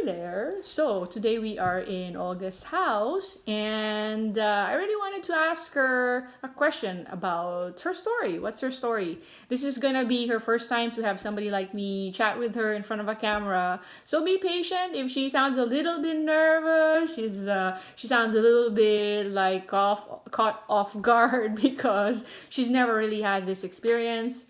there. So today we are in Olga's house, and I really wanted to ask her a question about her story. What's her story? This is gonna be her first time to have somebody like me chat with her in front of a camera. So be patient if she sounds a little bit nervous. She sounds a little bit like caught off guard because she's never really had this experience.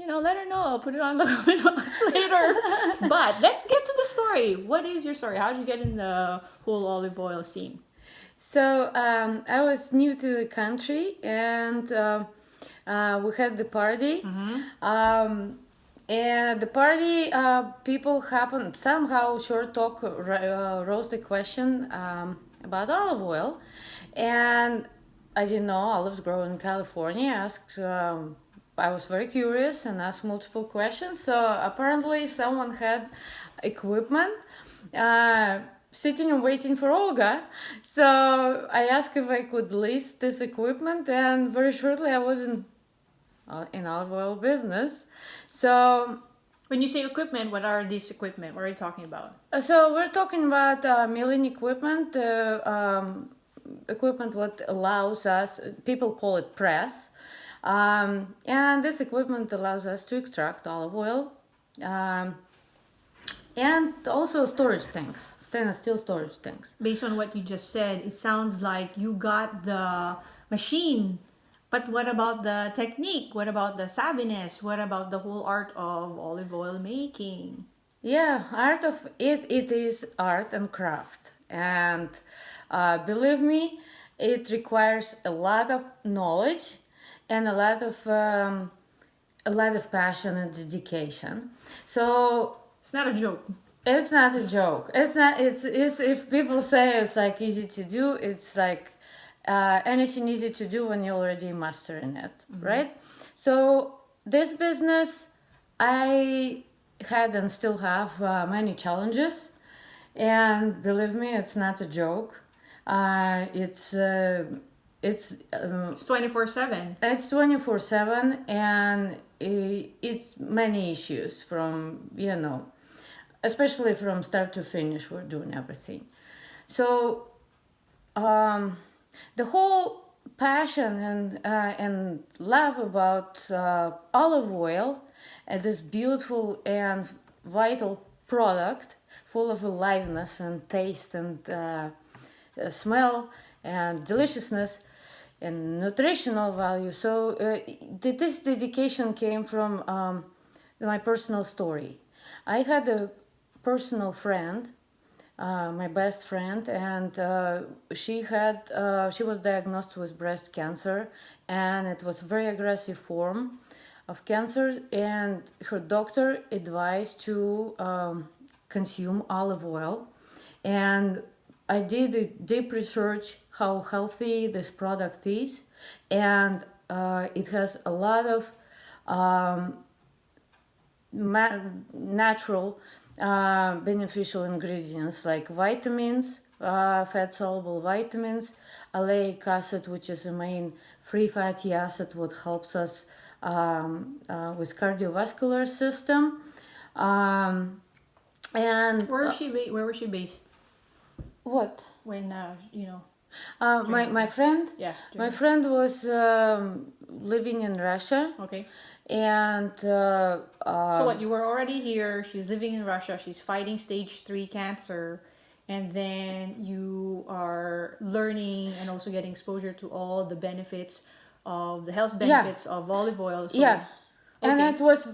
Let her know. I'll put it on the comment box later. But let's get to the story. What is your story? How did you get in the whole olive oil scene? So I was new to the country, and we had the party. And the party, people happened somehow short talk rose the question about olive oil, and I didn't know olives grow in California. I was very curious and asked multiple questions. So apparently someone had equipment sitting and waiting for Olga. So I asked if I could list this equipment, and very shortly I was in olive oil business. So when you say equipment, what are these equipment? What are you talking about? So we're talking about milling equipment, equipment what allows us, people call it press. And this equipment allows us to extract olive oil, and also storage tanks, stainless steel storage tanks. Based on what you just said, it sounds like you got the machine, but what about the technique? What about the savviness? What about the whole art of olive oil making? Yeah, art of it is art and craft, and believe me, it requires a lot of knowledge and a lot of passion and dedication. So it's not a joke. It's not a joke. It's not. It's if people say it's like easy to do, it's like anything easy to do when you're already mastering it, right? So this business, I had and still have many challenges, and believe me, it's not a joke. It's 24/7. It's 24/7, and it's many issues from, especially from start to finish. We're doing everything. So the whole passion and love about olive oil, this beautiful and vital product full of aliveness and taste and smell and deliciousness and nutritional value. So this dedication came from my personal story. I had a personal friend, my best friend, and she was diagnosed with breast cancer, and it was a very aggressive form of cancer, and her doctor advised to consume olive oil. And I did a deep research how healthy this product is, and it has a lot of natural beneficial ingredients like vitamins, fat-soluble vitamins, oleic acid, which is a main free fatty acid, what helps us with cardiovascular system. And where was she based? What? When my friend? Yeah. My friend was living in Russia. Okay. And so what? You were already here. She's living in Russia. She's fighting stage 3 cancer, and then you are learning and also getting exposure to all the benefits of the health benefits of olive oil. So, yeah. Okay. And it was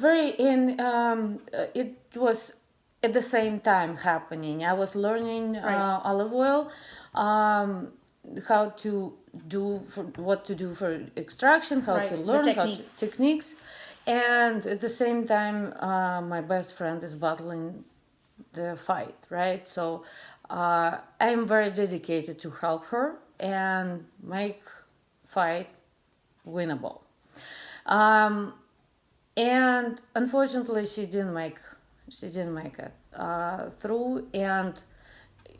it was at the same time happening. I was learning olive oil, how to do what to do for extraction, how to learn techniques, and at the same time, my best friend is battling the fight. Right, so I'm very dedicated to help her and make fight winnable. And unfortunately, she didn't make it through, and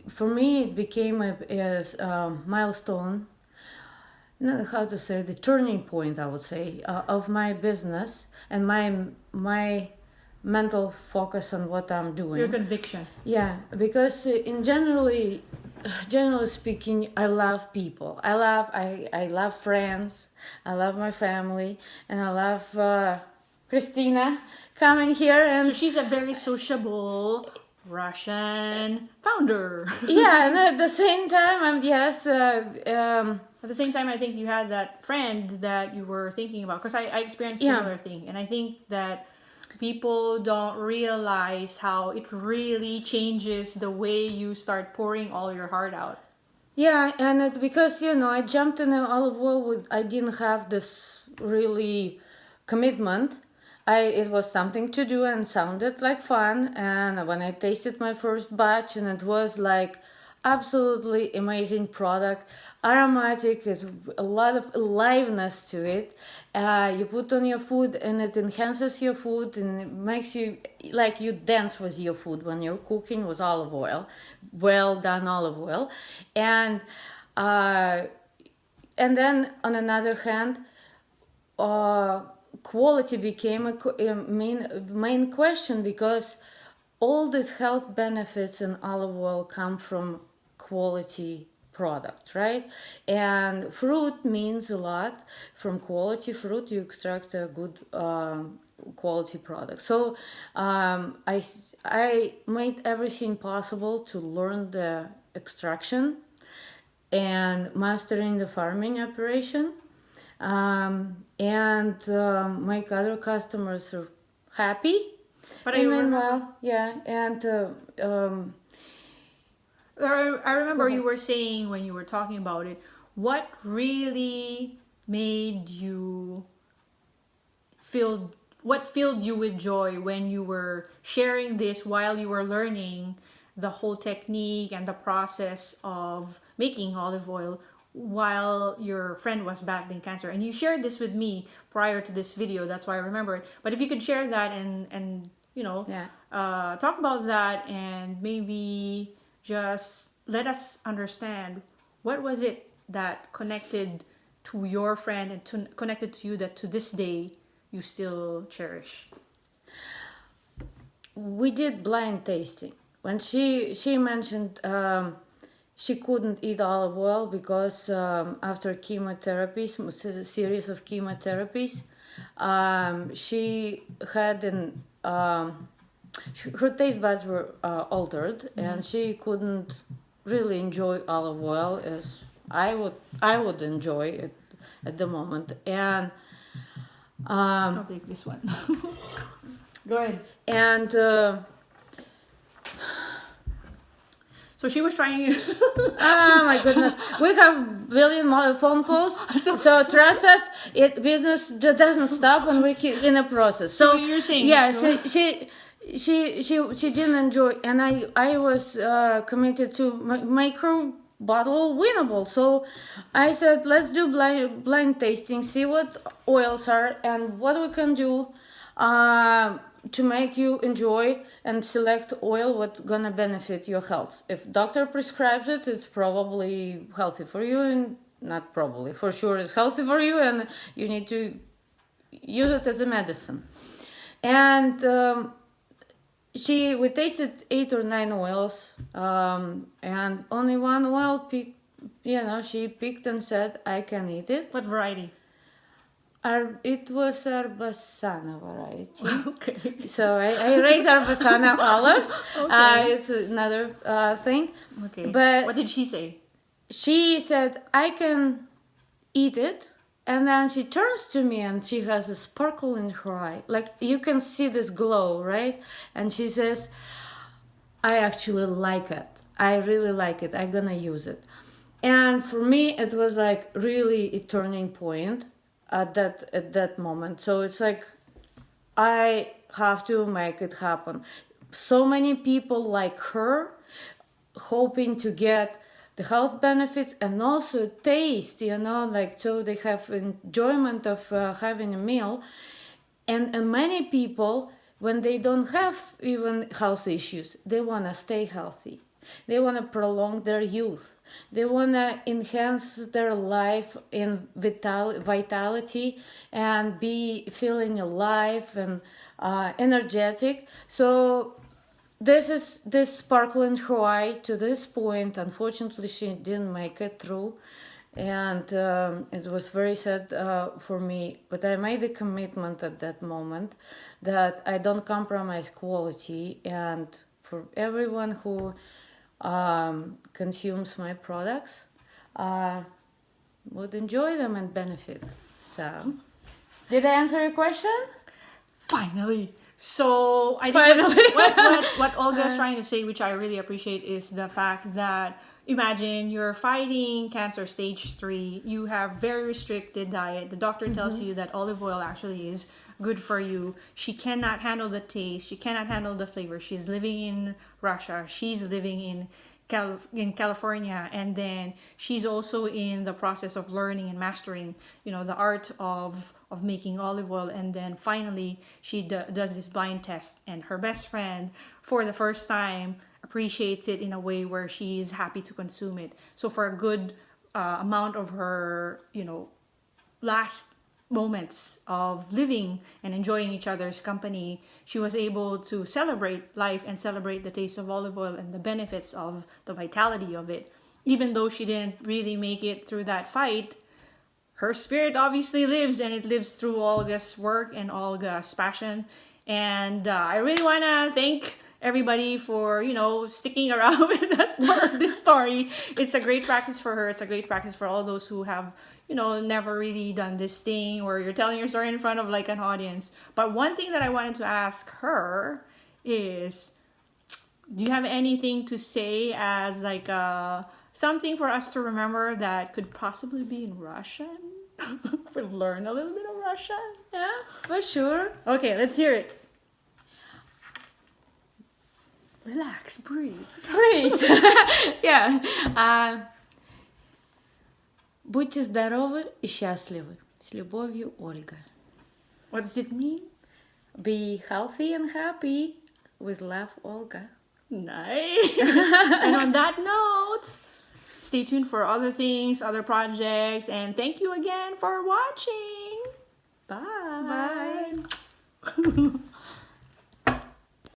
for me it became a milestone, how to say, the turning point, I would say, of my business and my mental focus on what I'm Your doing. conviction. Yeah, because generally speaking, I love people. I love friends. I love my family, and I love Christina coming here. So And she's a very sociable Russian founder. yeah, and at the same time, yes. At the same time, I think you had that friend that you were thinking about, because I experienced Yeah. similar thing, and I think that people don't realize how it really changes the way you start pouring all your heart out. Yeah, and it's because I jumped in an olive oil with I didn't have this really commitment. It was something to do and sounded like fun. And when I tasted my first batch, and it was like absolutely amazing product, aromatic, it's a lot of aliveness to it. You put on your food and it enhances your food and it makes you like you dance with your food when you're cooking with olive oil, well done olive oil. And uh, and then on another hand, quality became a main question, because all these health benefits in olive oil come from quality products, right? And fruit means a lot. From quality fruit you extract a good quality product. So I made everything possible to learn the extraction and mastering the farming operation, and make other customers happy. But I And remember, meanwhile, yeah, and I go remember ahead. you were saying when you were talking about it, what really made you feel, what filled you with joy when you were sharing this while you were learning the whole technique and the process of making olive oil while your friend was battling cancer. And you shared this with me prior to this video, that's why I remember it. But if you could share that and Yeah. talk about that, and maybe just let us understand what was it that connected to your friend and connected to you, that to this day you still cherish. We did blind tasting. When she mentioned she couldn't eat olive oil because after chemotherapies, a series of chemotherapies, she had her taste buds were altered, and she couldn't really enjoy olive oil as I would enjoy it at the moment. And I'll take this one. Go ahead. and So she was trying. oh my goodness, we have billion more phone calls. So trust us, business just doesn't stop, and we keep in a process. So you're saying, yeah, so- she didn't enjoy, and I was committed to make her bottle winnable. So I said, let's do blind tasting, see what oils are and what we can do to make you enjoy and select oil what gonna benefit your health. If doctor prescribes it, it's probably healthy for you, and not probably, for sure it's healthy for you, and you need to use it as a medicine. And we tasted 8 or 9 oils, and only one oil she picked and said, I can eat it. What variety? It was Arbasana variety. Okay. So I raise Arbasana olives. Okay. It's another thing. Okay. But what did she say? she said, I can eat it. And then she turns to me and she has a sparkle in her eye. Like you can see this glow, right? And she says, I actually like it. I really like it. I'm gonna use it. And for me, it was like really a turning point at that moment. So it's like I have to make it happen. So many people like her, hoping to get the health benefits and also taste, like so they have enjoyment of having a meal. And many people, when they don't have even health issues, they want to stay healthy. They want to prolong their youth. They want to enhance their life in vitality and be feeling alive and energetic. So this sparkling Hawaii to this point. Unfortunately, she didn't make it through, and it was very sad for me. But I made a commitment at that moment that I don't compromise quality, and for everyone who consumes my products, would enjoy them and benefit. So, did I answer your question? Finally. So I think Finally. what Olga is trying to say, which I really appreciate, is the fact that imagine you're fighting cancer stage 3, you have very restricted diet. The doctor tells you that olive oil actually is good for you. She cannot handle the taste. She cannot handle the flavor. She's living in Russia. She's living in California, and then she's also in the process of learning and mastering, the art of making olive oil. And then finally she does this blind test, and her best friend for the first time appreciates it in a way where she is happy to consume it. So for a good amount of her last moments of living and enjoying each other's company, she was able to celebrate life and celebrate the taste of olive oil and the benefits of the vitality of it. Even though she didn't really make it through that fight, her spirit obviously lives, and it lives through Olga's work and Olga's passion. And I really want to thank everybody for sticking around with us for this story. It's a great practice for her. It's a great practice for all those who have never really done this thing, or you're telling your story in front of like an audience. But one thing that I wanted to ask her is, do you have anything to say as like something for us to remember that could possibly be in Russian? We learn a little bit of Russian. Yeah, for sure. Okay, let's hear it. Relax, breathe. Great. Yeah. Будьте здоровы и счастливы. С любовью, Ольга. What does it mean? Be healthy and happy. With love, Olga. Nice. And on that note, stay tuned for other things, other projects, and thank you again for watching. Bye. Bye.